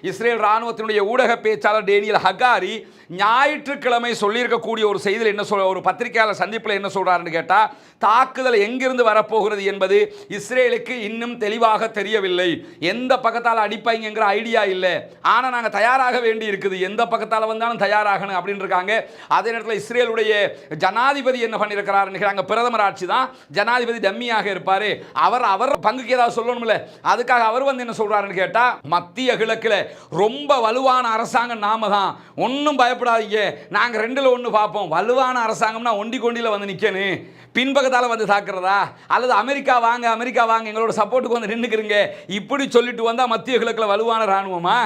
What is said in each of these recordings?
Israel ராணுவத்தினுடைய ஊடக பேச்சாளர் Daniel Hagari ஞாயிற்றுக்கிழமை சொல்லியிருக்கக்கூடிய ஒரு செய்தியில் என்ன ஒரு பத்திரிகையாளர் சந்திப்பில் என்ன சொல்றாருன்னு கேட்டால், தாக்குதல் எங்கிருந்து வரப்போகிறது என்பது இஸ்ரேலுக்கு இன்னும் தெளிவாக தெரியவில்லை. எந்த பக்கத்தால் அடிப்பாங்கிற ஐடியா இல்லை, ஆனால் நாங்கள் தயாராக வேண்டி இருக்குது, எந்த பக்கத்தால் வந்தாலும் தயாராகணும் அப்படின்னு இருக்காங்க. அதே நேரத்தில் இஸ்ரேலுடைய ஜனாதிபதி என்ன பண்ணியிருக்கிறாருன்னு, பிரதமர் ஆட்சி தான், ஜனாதிபதி டம்மியாக இருப்பார், அவர் பங்குக்கு ஏதாவது சொல்லணும்ல, அதுக்காக அவர் வந்து என்ன சொல்றாருன்னு கேட்டால், மத்திய கிழக்கில் ரொம்ப வலுவான அரசாங்கம் நாம தான், ஒன்றும் பயப்படாதீங்க, நாங்கள் ரெண்டில் ஒன்று பார்ப்போம். வலுவான அரசாங்கம்னா ஒண்டி கொண்டியில் வந்து நிற்கணும், பின்பக்கத்தால் வந்து தாக்குறதா, அல்லது அமெரிக்கா வாங்க எங்களோட சப்போர்ட்டுக்கு வந்து நின்றுக்கிறீங்க, இப்படி சொல்லிட்டு வந்தால் மத்திய கிழக்கில் வலுவான இராணுவமா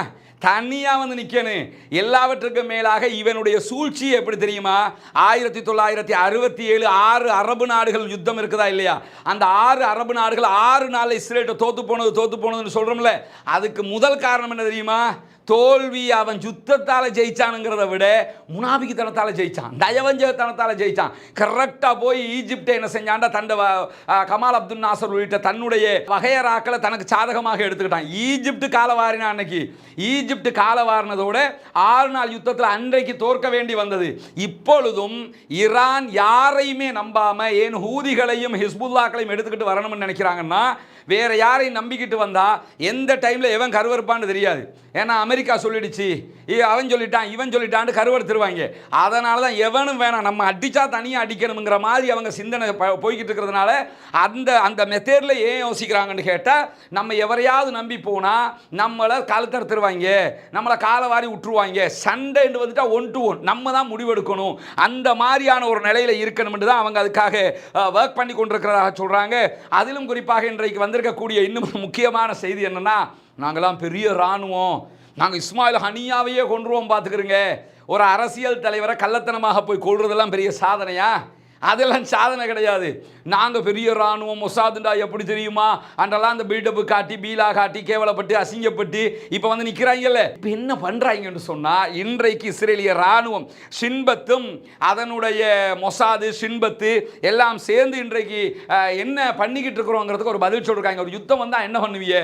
தனியாக வந்து நிற்கணும். எல்லாவற்றுக்கும் மேலாக இவனுடைய சூழ்ச்சி எப்படி தெரியுமா, 1967 6 அரபு நாடுகள் யுத்தம் இருக்குதா இல்லையா, அந்த 6 அரபு நாடுகள் 6 நாளில் இஸ்ரேல் தோத்து போனதுன்னு சொல்கிறோம்ல, அதுக்கு முதல் காரணம் என்ன தெரியுமா, தோல்வி அவன் யுத்தத்தால் ஜெயிச்சானுங்கிறத விட முனாபிக்குத்தனத்தால் ஜெயிச்சான், நயவஞ்சகத்தனத்தால் ஜெயிச்சான். கரெக்டாக போய் ஈஜிப்டை என்ன செஞ்சான்டா, கமால் அப்துல் நாசர் உள்ளிட்ட தன்னுடைய வகையராக்களை தனக்கு சாதகமாக எடுத்துக்கிட்டான். ஈஜிப்டு காலவாரினா, அன்னைக்கு ஈஜிப்டு காலவாரினதோட 6 நாள் யுத்தத்தில் அன்றைக்கு தோற்க வேண்டி வந்தது. இப்பொழுதும் ஈரான் யாரையுமே நம்பாம, ஏன் ஹூதிகளையும் ஹிஸ்புல்லாக்களையும் எடுத்துக்கிட்டு வரணும்னு நினைக்கிறாங்கன்னா, வேற யாரையும் நம்பிக்கிட்டு வந்தா எந்த டைம்ல எவன் கருவறுப்பான்னு தெரியாது. ஏன்னா அமெரிக்கா சொல்லிடுச்சு, அவன் சொல்லிட்டான் இவன் சொல்லிட்டான்னு கருவறுத்துருவாங்க. அதனால தான் எவனும் வேணாம், நம்ம அடிச்சா தனியாக அடிக்கணுங்கிற மாதிரி அவங்க சிந்தனை போய்கிட்டு இருக்கிறதுனால அந்த மெத்தேடில் ஏன் யோசிக்கிறாங்கன்னு கேட்டால், நம்ம எவரையாவது நம்பி போனால் நம்மளை கழுத்தறுத்துருவாங்க, நம்மளை காலை வாரி விட்டுருவாங்க, சண்டைன்னு வந்துட்டா 1 to 1 நம்ம தான் முடிவெடுக்கணும், அந்த மாதிரியான ஒரு நிலையில் இருக்கணும்னு தான் அவங்க அதுக்காக ஒர்க் பண்ணி கொண்டிருக்கிறதாக சொல்கிறாங்க. அதிலும் குறிப்பாக இன்றைக்கு வந்திருக்கக்கூடிய இன்னும் முக்கியமான செய்தி என்னன்னா, நாங்களாம் பெரிய இராணுவம், நாங்கள் இஸ்மாயில் ஹனியாவையே கொன்றுவோம் பார்த்துக்கிறோங்க. ஒரு அரசியல் தலைவரை கள்ளத்தனமாக போய் கொள்றதெல்லாம் பெரிய சாதனையா? அதெல்லாம் சாதனை கிடையாது. நாங்கள் பெரிய இராணுவம், மொசாதுண்டா எப்படி தெரியுமா, அன்றெல்லாம் அந்த பில்டப்பு காட்டி பீலா காட்டி கேவலப்பட்டு அசிங்கப்பட்டு இப்போ வந்து நிற்கிறாங்கல்ல. இப்போ என்ன பண்ணுறாங்கன்னு சொன்னால், இன்றைக்கு இஸ்ரேலிய இராணுவம் ஷின்பத்தும் அதனுடைய மொசாது ஷின்பத்து எல்லாம் சேர்ந்து இன்றைக்கு என்ன பண்ணிக்கிட்டு இருக்கிறோங்கிறதுக்கு ஒரு பதில் சொல்லிருக்காங்க. ஒரு யுத்தம் வந்தால் என்ன பண்ணுவீங்க,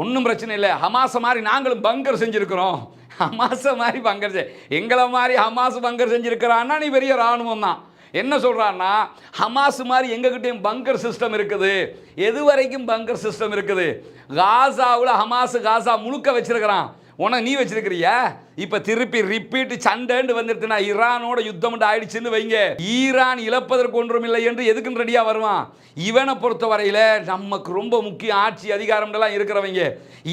ஒன்றும் பிரச்சனை இல்லை, ஹமாஸை மாதிரி நாங்களும் பங்கர் செஞ்சுருக்கிறோம், ஹமாஸை மாதிரி பங்கர் எங்களை மாதிரி ஹமாஸ் பங்கர் செஞ்சுருக்கிறான்னா நீ பெரிய இராணுவம் தான். என்ன சொல்கிறான்னா, ஹமாஸ் மாதிரி எங்ககிட்டையும் பங்கர் சிஸ்டம் இருக்குது. எது வரைக்கும் பங்கர் சிஸ்டம் இருக்குது, காசாவில் ஹமாஸ் காசா முழுக்க வச்சிருக்கிறான், உனக்கு நீ வச்சிருக்கிறியா? இப்போ திருப்பி ரிப்பீட் சண்டைன்னு வந்துருச்சுன்னா, ஈரானோட யுத்தம் ஆயிடுச்சுன்னு வைங்க, ஈரான் இழப்பதற்கு ஒன்றும் இல்லை என்று எதுக்குன்னு ரெடியாக வருவான். இவனை பொறுத்த வரையில் நமக்கு ரொம்ப முக்கிய ஆட்சி அதிகாரம்லாம் இருக்கிறவங்க,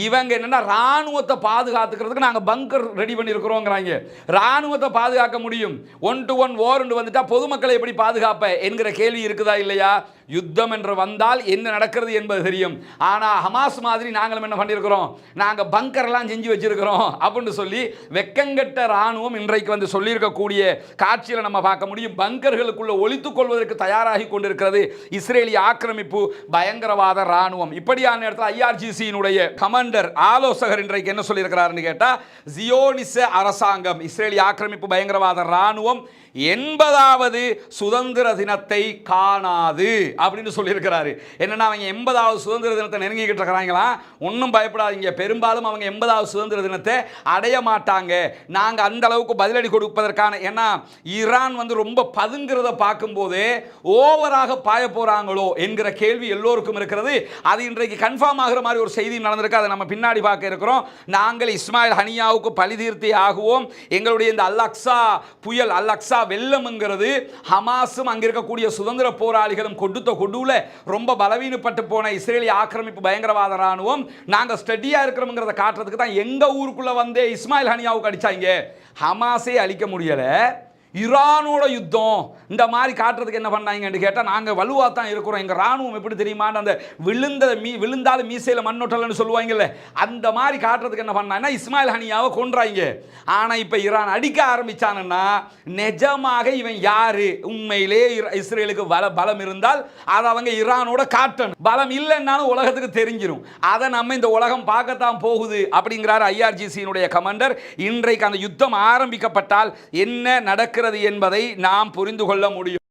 இவங்க என்னென்னா இராணுவத்தை பாதுகாத்துக்கிறதுக்கு நாங்கள் பங்கர் ரெடி பண்ணியிருக்கிறோங்கிறாங்க. இராணுவத்தை பாதுகாக்க முடியும், 1 to 1 வார்ன்னு வந்துட்டா பொதுமக்களை எப்படி பாதுகாப்ப என்கிற கேள்வி இருக்குதா இல்லையா? யுத்தம் என்று வந்தால் என்ன நடக்கிறது என்பது தெரியும். ஆனால் ஹமாஸ் மாதிரி நாங்களும் என்ன பண்ணியிருக்கிறோம், நாங்கள் பங்கர்லாம் செஞ்சு வச்சிருக்கிறோம் அப்படின்னு சொல்லி வெக்கங்கட்ட இராணுவம் இன்றைக்கு வந்து சொல்லியிருக்கக்கூடிய காட்சியில் நம்ம பார்க்க முடியும். பங்கர்களுக்குள்ள ஒளித்துக் கொள்வதற்கு தயாராகி கொண்டிருக்கிறது இஸ்ரேலிய ஆக்கிரமிப்பு பயங்கரவாத இராணுவம். இப்படியான இடத்துல IRGC-னுடைய கமாண்டர் ஆலோசகர் இன்றைக்கு என்ன சொல்லியிருக்கிறாருன்னு கேட்டால், ஜியோனிச அரசாங்கம் இஸ்ரேலிய ஆக்கிரமிப்பு பயங்கரவாத இராணுவம் 80வது சுதந்திர தினத்தை காணாது அப்படின்னு சொல்லியிருக்கிறாரு. என்னன்னா, அவங்க 80வது சுதந்திர தினத்தை நெருங்கிக்கிட்டு இருக்கிறாங்களா, ஒன்றும் பயப்படாதீங்க, பெரும்பாலும் அவங்க 80வது சுதந்திர தினத்தை அடைய மாட்டாங்க, நாங்கள் அந்த அளவுக்கு பதிலடி கொடுப்பதற்கான, ஏன்னா ஈரான் வந்து ரொம்ப பதுங்கிறத பார்க்கும்போது ஓவராக பாய போகிறாங்களோ என்கிற கேள்வி எல்லோருக்கும் இருக்கிறது. அது இன்றைக்கு கன்ஃபார்ம் ஆகிற மாதிரி ஒரு செய்தி நடந்திருக்கு, அதை நம்ம பின்னாடி பார்க்க இருக்கிறோம். நாங்கள் இஸ்மாயில் ஹனியாவுக்கு பழி தீர்த்தே ஆகுவோம், எங்களுடைய இந்த அல்-அக்ஸா புயல், அல்-அக்ஸா வெள்ளம்ங்கிறது ஹமாஸும் அங்க இருக்கக்கூடிய சுதந்திர போராளிகளும் கொடுத்த கொடுவுல ரொம்ப பலவீனப்பட்டு போன இஸ்ரேலிய ஆக்கிரமிப்பு பயங்கரவாத இராணுவம் நாங்க ஸ்டடியா இருக்கிறோம்ங்கிறத காட்டுறதுக்கு தான் எங்க ஊருக்குள்ள வந்தே இஸ்மாயில் ஹனியாவுக்கு அடிச்சாங்க. ஹமாஸே அழிக்க முடியல, ஈரானோட யுத்தம் இந்த மாதிரி காட்டுறதுக்கு என்ன பண்ணாங்கன்னு கேட்டால், நாங்கள் வலுவாக தான் இருக்கிறோம், எங்கள் இராணுவம் எப்படி தெரியுமான்னு அந்த விழுந்தாலும் மீசையில் மண்ணொட்டலன்னு சொல்லுவாங்கல்ல, அந்த மாதிரி காட்டுறதுக்கு என்ன பண்ணாங்கன்னா இஸ்மாயில் ஹனியாவை கொன்றாங்க. ஆனால் இப்போ ஈரான் அடிக்க ஆரம்பிச்சானுன்னா நிஜமாக இவன் யாரு, உண்மையிலே இஸ்ரேலுக்கு பலம் இருந்தால் அதை அவங்க ஈரானோட காட்டணும், பலம் இல்லைன்னாலும் உலகத்துக்கு தெரிஞ்சிடும், அதை நம்ம இந்த உலகம் பார்க்கத்தான் போகுது அப்படிங்கிறார் IRGC-னுடைய கமாண்டர். இன்றைக்கு அந்த யுத்தம் ஆரம்பிக்கப்பட்டால் என்ன நடக்க என்பதை நாம் புரிந்து கொள்ள முடியும்.